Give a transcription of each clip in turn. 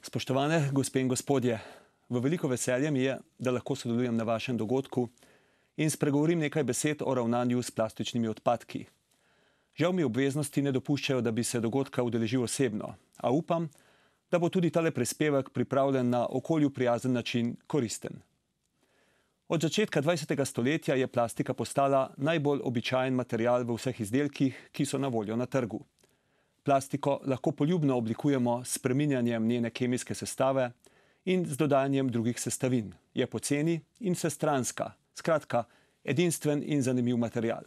Spoštovane gospe in gospodje, v veliko veselje mi je, da lahko sodelujem na vašem dogodku in spregovorim nekaj besed o ravnanju s plastičnimi odpadki. Žal mi obveznosti ne dopuščajo, da bi se dogodka udeležil osebno, a upam, da bo tudi tale prispevek pripravljen na okolju prijazen način koristen. Od začetka 20. stoletja je plastika postala najbolj običajen material v vseh izdelkih, ki so na voljo na trgu. Plastiko lahko poljubno oblikujemo s spreminjanjem njene kemijske sestave in z dodajanjem drugih sestavin. Je poceni in vsestranska, skratka, edinstven in zanimiv material.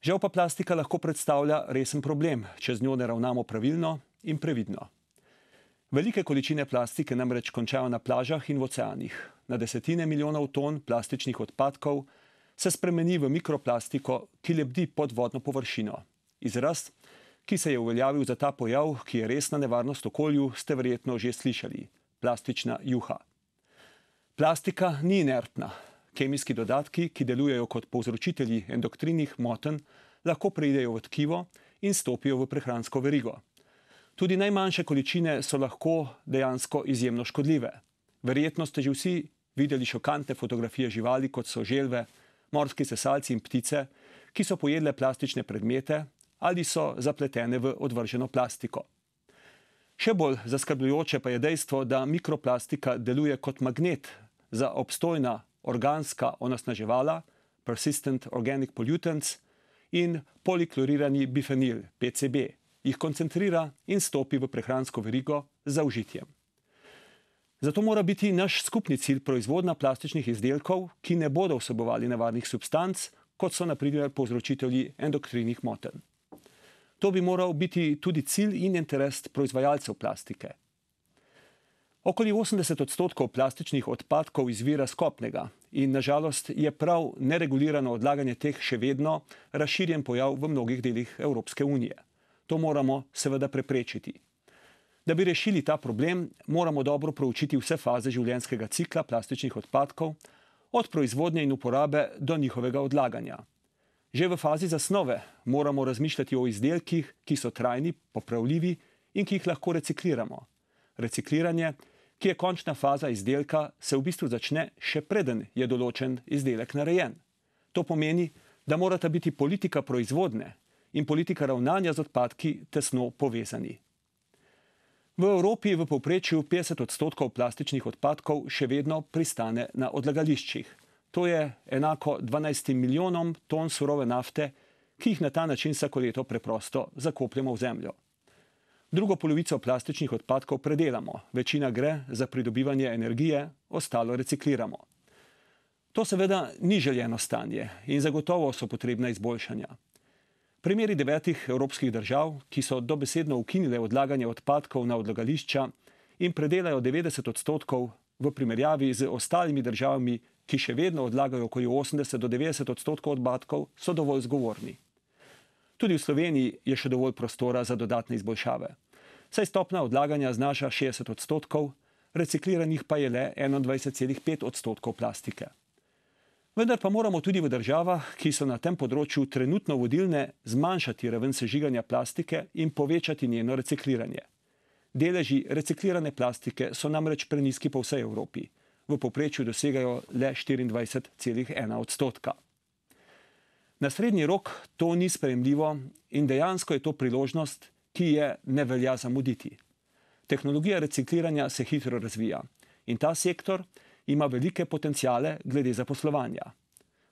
Žal pa plastika lahko predstavlja resen problem, če z njo ne ravnamo pravilno in previdno. Velike količine plastike namreč končajo na plažah in v oceanih. Na desetine milijonov ton plastičnih odpadkov se spremeni v mikroplastiko, ki lebdi pod vodno površino. Izraz, ki se je uveljavil za ta pojav, ki je resna nevarnost okolju, ste verjetno že slišali. Plastična juha. Plastika ni inertna. Kemijski dodatki, ki delujejo kot povzročitelji endokrinnih motenj, lahko preidejo v tkivo in stopijo v prehransko verigo. Tudi najmanjše količine so lahko dejansko izjemno škodljive. Verjetno ste že vsi videli šokantne fotografije živali, kot so želve, morski sesalci in ptice, ki so pojedle plastične predmete ali so zapletene v odvrženo plastiko. Še bolj zaskrbljujoče pa je dejstvo, da mikroplastika deluje kot magnet za obstojna organska onesnaževala, persistent organic pollutants, in poliklorirani bifenil, PCB, jih koncentrira in stopi v prehransko verigo z zaužitjem. Zato mora biti naš skupni cilj proizvodnja plastičnih izdelkov, ki ne bodo vsebovali nevarnih substanc, kot so na primer povzročitelji endokrinnih motenj. To bi moral biti tudi cilj in interes proizvajalcev plastike. Okoli 80% plastičnih odpadkov izvira s kopnega in nažalost je prav neregulirano odlaganje teh še vedno razširjen pojav v mnogih delih Evropske unije. To moramo seveda preprečiti. Da bi rešili ta problem, moramo dobro proučiti vse faze življenjskega cikla plastičnih odpadkov, od proizvodnje in uporabe do njihovega odlaganja. Že v fazi zasnove moramo razmišljati o izdelkih, ki so trajni, popravljivi in ki jih lahko recikliramo. Recikliranje, ki je končna faza izdelka, se v bistvu začne še preden je določen izdelek narejen. To pomeni, da morata biti politika proizvodnje in politika ravnanja z odpadki tesno povezani. V Evropi v povprečju 50% plastičnih odpadkov še vedno pristane na odlagališčih. To je enako 12 milijonom ton surove nafte, ki jih na ta način vsako leto preprosto zakopljemo v zemljo. Drugo polovico plastičnih odpadkov predelamo, večina gre za pridobivanje energije, ostalo recikliramo. To seveda ni željeno stanje in zagotovo so potrebna izboljšanja. Primeri 9 evropskih držav, ki so dobesedno ukinile odlaganje odpadkov na odlagališča in predelajo 90% v primerjavi z ostalimi državami, ki še vedno odlagajo okoli 80 do 90% odpadkov, so dovolj zgovorni. Tudi v Sloveniji je še dovolj prostora za dodatne izboljšave. Saj stopnja odlaganja znaša 60%, recikliranih pa je le 21,5% plastike. Vendar pa moramo tudi v državah, ki so na tem področju trenutno vodilne, zmanjšati raven sežiganja plastike in povečati njeno recikliranje. Deleži reciklirane plastike so namreč prenizki po vsej Evropi. V povprečju dosegajo le 24,1%. Na srednji rok to ni sprejemljivo in dejansko je to priložnost, ki je ne velja zamuditi. Tehnologija recikliranja se hitro razvija in ta sektor ima velike potenciale glede zaposlovanja.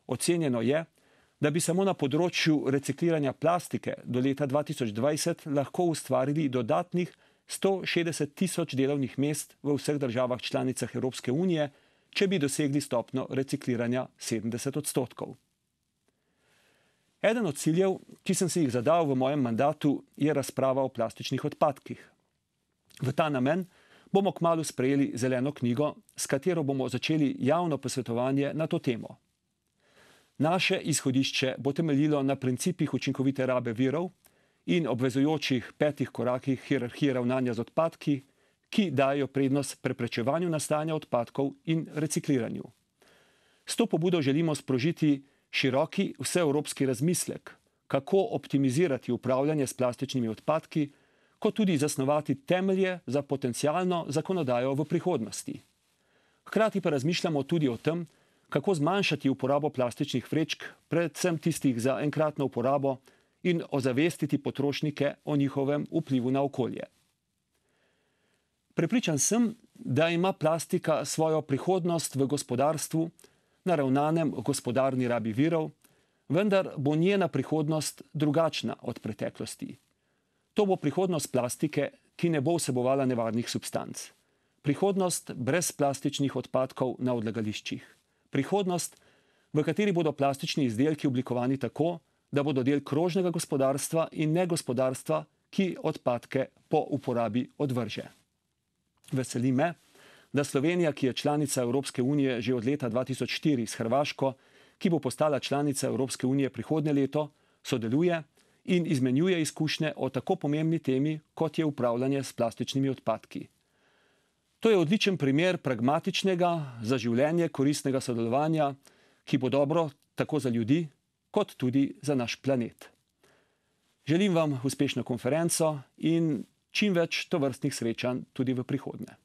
Ocenjeno je, da bi samo na področju recikliranja plastike do leta 2020 lahko ustvarili dodatnih 160 tisoč delovnih mest v vseh državah članicah Evropske unije, če bi dosegli stopnjo recikliranja 70%. Eden od ciljev, ki sem si jih zadal v mojem mandatu, je razprava o plastičnih odpadkih. V ta namen bomo kmalu sprejeli zeleno knjigo, s katero bomo začeli javno posvetovanje na to temo. Naše izhodišče bo temeljilo na principih učinkovite rabe virov in obvezujočih 5 korakih hierarhije ravnanja z odpadki, ki dajo prednost preprečevanju nastajanja odpadkov in recikliranju. S to pobudo želimo sprožiti široki vseevropski razmislek, kako optimizirati upravljanje s plastičnimi odpadki, kot tudi zasnovati temelje za potencialno zakonodajo v prihodnosti. Hkrati pa razmišljamo tudi o tem, kako zmanjšati uporabo plastičnih vrečk, predvsem tistih za enkratno uporabo, in ozavestiti potrošnike o njihovem vplivu na okolje. Prepričan sem, da ima plastika svojo prihodnost v gospodarstvu, naravnanem gospodarni rabi virov, vendar bo njena prihodnost drugačna od preteklosti. To bo prihodnost plastike, ki ne bo vsebovala nevarnih substanc. Prihodnost brez plastičnih odpadkov na odlagališčih. Prihodnost, v kateri bodo plastični izdelki oblikovani tako, da bodo del krožnega gospodarstva in ne gospodarstva, ki odpadke po uporabi odvrže. Veseli me, da Slovenija, ki je članica Evropske unije že od leta 2004 s Hrvaško, ki bo postala članica Evropske unije prihodnje leto, sodeluje in izmenjuje izkušnje o tako pomembni temi, kot je upravljanje s plastičnimi odpadki. To je odličen primer pragmatičnega, za življenje koristnega sodelovanja, ki bo dobro tako za ljudi, kot tudi za naš planet. Želim vam uspešno konferenco in čim več tovrstnih srečanj tudi v prihodnje.